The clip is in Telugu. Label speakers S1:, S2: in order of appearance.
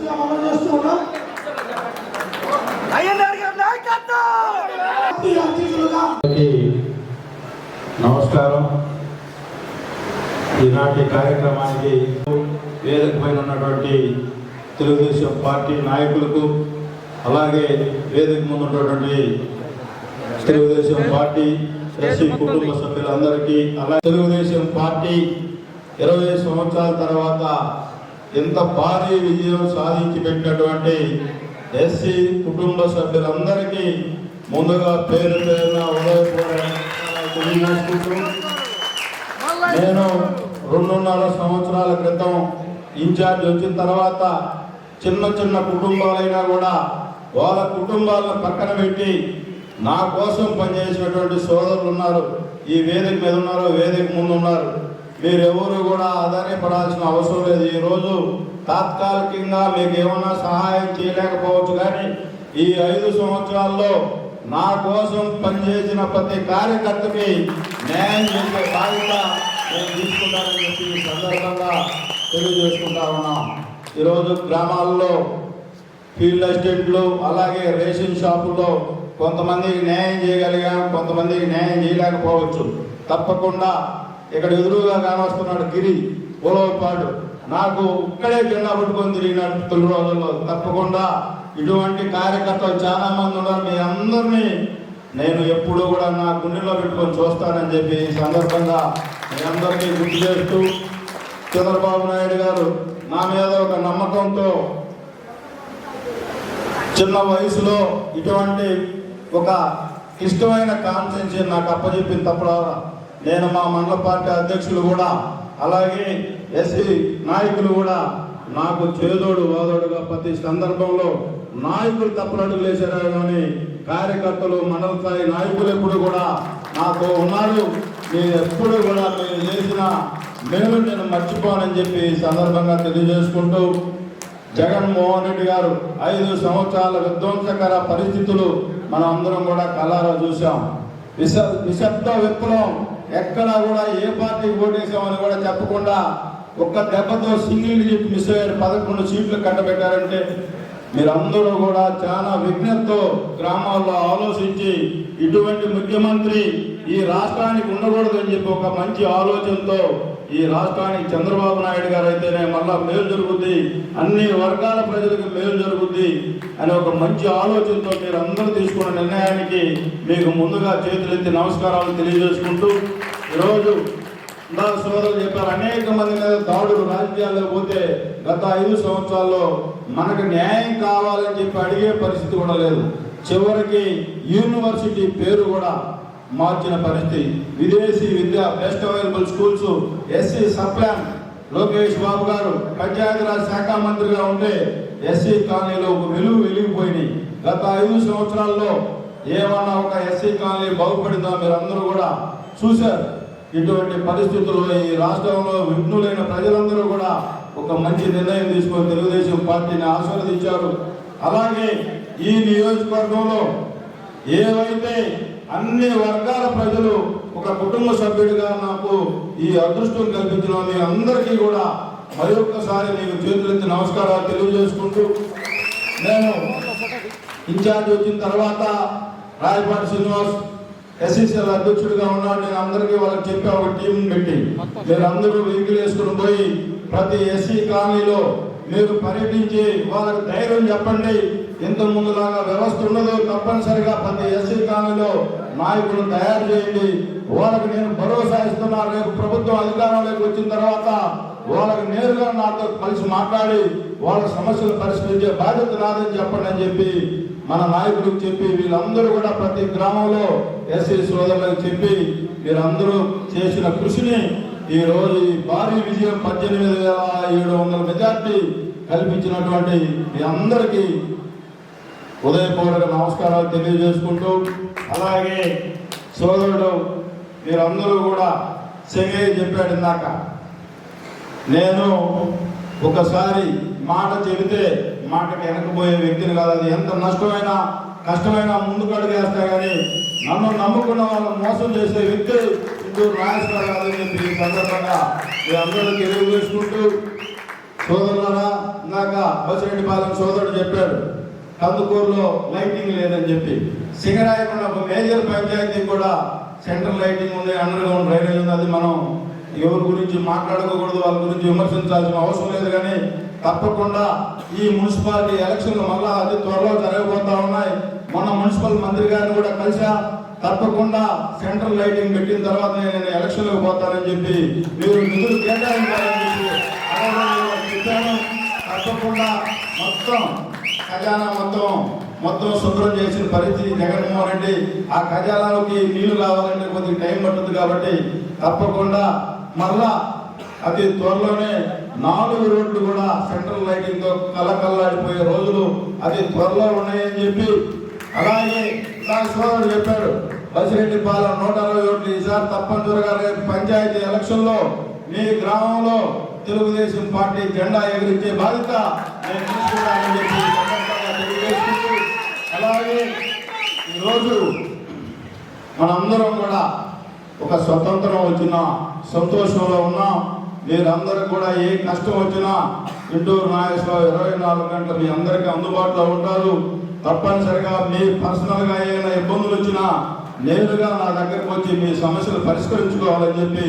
S1: మనసుగా మనం చేస్తూ ఉన్నాం.
S2: నమస్కారం. ఈనాటి కార్యక్రమానికి వేదిక పైన ఉన్నటువంటి తెలుగుదేశం పార్టీ నాయకులకు, అలాగే వేదిక ముందు ఉన్నటువంటి తెలుగుదేశం పార్టీ ఎస్సీ కుటుంబ సభ్యులందరికీ, అలాగే తెలుగుదేశం పార్టీ 20 సంవత్సరాల తర్వాత ఎంత భారీ విజయం సాధించి పెట్టినటువంటి ఎస్సీ కుటుంబ సభ్యులందరికీ ముందుగా పేరు పేరున తెలియజేసుకుంటూ, నేను 2.5 సంవత్సరాల క్రితం ఇన్ఛార్జ్ వచ్చిన తర్వాత చిన్న చిన్న కుటుంబాలైనా కూడా వాళ్ళ కుటుంబాలను పక్కన పెట్టి నా కోసం పనిచేసినటువంటి సోదరులు ఉన్నారు. ఈ వేదిక మీద ఉన్నారు, వేదిక ముందు ఉన్నారు. మీరెవరు కూడా ఆధారపడాల్సిన అవసరం లేదు. ఈరోజు తాత్కాలికంగా మీకు ఏమన్నా సహాయం చేయలేకపోవచ్చు, కానీ ఈ 5 సంవత్సరాల్లో నా కోసం పనిచేసిన ప్రతి కార్యకర్తకి న్యాయం చేసే బాధ్యత నేను తీసుకుంటానని చెప్పి ఈ సందర్భంగా తెలియజేసుకుంటా ఉన్నాం. ఈరోజు గ్రామాల్లో ఫీల్డ్ అసిస్టెంట్లు, అలాగే రేషన్ షాపుల్లో కొంతమందికి న్యాయం చేయగలిగాం, కొంతమందికి న్యాయం చేయలేకపోవచ్చు. తప్పకుండా ఇక్కడ ఎదురుగా కానొస్తున్నాడు గిరి ఉలవపాడు, నాకు ఇక్కడే జెండా పట్టుకొని తిరిగినాడు 9 రోజుల్లో. తప్పకుండా ఇటువంటి కార్యకర్తలు చాలా మంది ఉన్నారు. మీ అందరినీ నేను ఎప్పుడూ కూడా నా గుండెలో పెట్టుకొని చూస్తానని చెప్పి ఈ సందర్భంగా మీ అందరికీ గుర్తు చేస్తూ, చంద్రబాబు నాయుడు గారు నా మీద ఒక నమ్మకంతో చిన్న వయసులో ఇటువంటి ఒక ఇష్టమైన కాన్స్టిట్యున్సీ నాకు అప్పచెప్పిన తప్పుడు నేను మా మండల పార్టీ అధ్యక్షులు కూడా, అలాగే ఎస్సీ నాయకులు కూడా నాకు చేదోడు వాదోడుగా ప్రతి సందర్భంలో నాయకులు తప్పుడు అడుగులు వేసారు, కానీ కార్యకర్తలు మండల స్థాయి నాయకులు ఎప్పుడు కూడా నాతో ఉన్నారు. నేను ఎప్పుడు కూడా మీరు చేసిన మేలు నేను మర్చిపోనని చెప్పి ఈ సందర్భంగా తెలియజేసుకుంటూ, జగన్మోహన్ రెడ్డి గారు 5 సంవత్సరాల విధ్వంసకర పరిస్థితులు మనం అందరం కూడా కళ్ళారా చూసాం. నిశ్శబ్ద విప్లవం, ఎక్కడా కూడా ఏ పార్టీకి ఓటేసామని కూడా చెప్పకుండా ఒక్క దెబ్బతో సింగిల్ డిజిట్ మిస్ అయ్యారు. 11 సీట్లు కట్టబెట్టారంటే మీరందరూ కూడా చాలా విజ్ఞతతో గ్రామాల్లో ఆలోచించి ఇటువంటి ముఖ్యమంత్రి ఈ రాష్ట్రానికి ఉండకూడదని చెప్పి ఒక మంచి ఆలోచనతో ఈ రాష్ట్రానికి చంద్రబాబు నాయుడు గారు అయితేనే మళ్ళా మేలు జరుగుద్ది, అన్ని వర్గాల ప్రజలకు మేలు జరుగుద్ది అనే ఒక మంచి ఆలోచనతో మీరు అందరూ తీసుకున్న నిర్ణయానికి మీకు ముందుగా చేతులెత్తి నమస్కారాలు తెలియజేసుకుంటూ, ఈరోజు నా సోదరులు చెప్పారు, అనేక మంది మీద దాడులు రాజకీయాల్లో పోతే గత 5 సంవత్సరాల్లో మనకు న్యాయం కావాలని చెప్పి అడిగే పరిస్థితి కూడా లేదు. చివరికి యూనివర్సిటీ పేరు కూడా మార్చిన పరిస్థితి. విదేశీ విద్య, బెస్ట్ అవైలబుల్ స్కూల్స్, ఎస్సీ సప్లాన్ లోకేష్ బాబు గారు పంచాయతీరాజ్ శాఖ మంత్రిగా ఉంటే ఎస్సీ కాలనీలో ఒక వెలిగిపోయినాయి. గత 5 సంవత్సరాల్లో ఏమన్నా ఒక ఎస్సీ కాలనీ బాగుపడిందో మీరు అందరూ కూడా చూశారు. ఇటువంటి పరిస్థితుల్లో ఈ రాష్ట్రంలో విఘ్నులైన ప్రజలందరూ కూడా ఒక మంచి నిర్ణయం తీసుకొని తెలుగుదేశం పార్టీని ఆశీర్వదించారు. అలాగే ఈ నియోజకవర్గంలో ఏవైతే అన్ని వర్గాల ప్రజలు ఒక కుటుంబ సభ్యుడిగా నాకు ఈ అదృష్టం కల్పించిన మీ అందరికీ కూడా మరొకసారి మీకు చేతులెత్తి నమస్కారాలు తెలియజేసుకుంటూ, నేను ఇన్ఛార్జ్ వచ్చిన తర్వాత రాయపాటి శ్రీనివాస్ ఎస్సీసీఎల్ అధ్యక్షుడిగా ఉన్నాడు. నేను అందరికీ వాళ్ళకి చెప్పి ఒక టీం పెట్టి మీరు అందరూ వెహికల్ వేసుకుని పోయి ప్రతి ఎస్సీ కాలనీలో మీరు పర్యటించి వాళ్ళకి ధైర్యం చెప్పండి. ఇంత ముందులాగా వ్యవస్థ ఉండదు, తప్పనిసరిగా ప్రతి ఎస్సీ కాలనీలో నాయకులను తయారు చేయండి. వాళ్ళకి నేను భరోసా ఇస్తున్నాను, రేపు ప్రభుత్వం అధికారంలోకి వచ్చిన తర్వాత వాళ్ళకి నేరుగా నాతో కలిసి మాట్లాడి వాళ్ళ సమస్యలు పరిష్కరించే బాధ్యత నాదని చెప్పండి అని చెప్పి మన నాయకులకు చెప్పి, వీళ్ళందరూ కూడా ప్రతి గ్రామంలో ఎస్సీ సోదరులకు చెప్పి మీరందరూ చేసిన కృషిని ఈ రోజు ఈ భారీ విజయం 18,700 మెజార్టీ కల్పించినటువంటి మీ అందరికీ ఉదయపూర్వక నమస్కారాలు తెలియజేసుకుంటూ, అలాగే సోదరుడు మీరందరూ కూడా చెయ్యి చెప్పాడు ఇందాక, నేను ఒకసారి మాట చెబితే మాటకి వెనకపోయే వ్యక్తిని కాదు. అది ఎంత నష్టమైనా కష్టమైనా ముందుకు అడుగేస్తా, కానీ నన్ను నమ్ముకున్న వాళ్ళని మోసం చేసే వ్యక్తి ఇంటూ నాయకుడు కాదని చెప్పి ఈ సందర్భంగా మీ అందరూ తెలియజేసుకుంటూ, సోదరులరా, ఇందాక బసిరెడ్డిపాలెం సోదరుడు చెప్పాడు కందుకూరులో లైటింగ్ లేదని చెప్పి. సింగరాయకుండా ఒక మేజర్ పంచాయతీ కూడా సెంట్రల్ లైటింగ్ ఉంది, అండర్ గ్రౌండ్ డ్రైనేజ్ ఉంది. అది మనం ఎవరి గురించి మాట్లాడుకోకూడదు, వాళ్ళ గురించి విమర్శించాల్సిన అవసరం లేదు. కానీ తప్పకుండా ఈ మున్సిపాలిటీ ఎలక్షన్లు మళ్ళా అతి త్వరలో జరగబోతా ఉన్నాయి. మొన్న మున్సిపల్ మంత్రి గారిని కూడా కలిసా, తప్పకుండా సెంట్రల్ లైటింగ్ పెట్టిన తర్వాత నేను ఎలక్షన్లకు పోతానని చెప్పి మీరు నిధులు కేటాయించాలని చెప్పి చెప్పాను. తప్పకుండా మొత్తం ఖజానా మొత్తం శుభ్రం చేసిన పరిస్థితి జగన్మోహన్ రెడ్డి. ఆ ఖజానాలోకి నీళ్లు కావాలంటే కొద్దిగా టైం పడుతుంది కాబట్టి తప్పకుండా మళ్ళా అతి త్వరలోనే 4 రోడ్లు కూడా సెంట్రల్ లైటింగ్ తో కలకల్లాడిపోయే రోజులు అతి త్వరలో ఉన్నాయని చెప్పి, అలాగే సోదరుడు చెప్పాడు బసిరెడ్డిపాలెం 160 ఓట్లు ఈసారి తప్పనిసరిగా రేపు పంచాయతీ ఎలక్షన్ లో మీ గ్రామంలో తెలుగుదేశం పార్టీ జెండా ఎగిరించే బాధ్యత నేను తీసుకుంటానని చెప్పి తెలియజేసుకుంటూ, అలాగే ఈరోజు మనందరం కూడా ఒక స్వతంత్రం వచ్చిన సంతోషంలో ఉన్నాం. మీరందరూ కూడా ఏ కష్టం వచ్చినా ఇండోర్ నాయకులు 24 గంటలు మీ అందరికీ అందుబాటులో ఉంటారు. తప్పనిసరిగా మీ పర్సనల్ గా ఏమైనా ఇబ్బందులు వచ్చినా నేరుగా నా దగ్గరకు వచ్చి మీ సమస్యలు పరిష్కరించుకోవాలని చెప్పి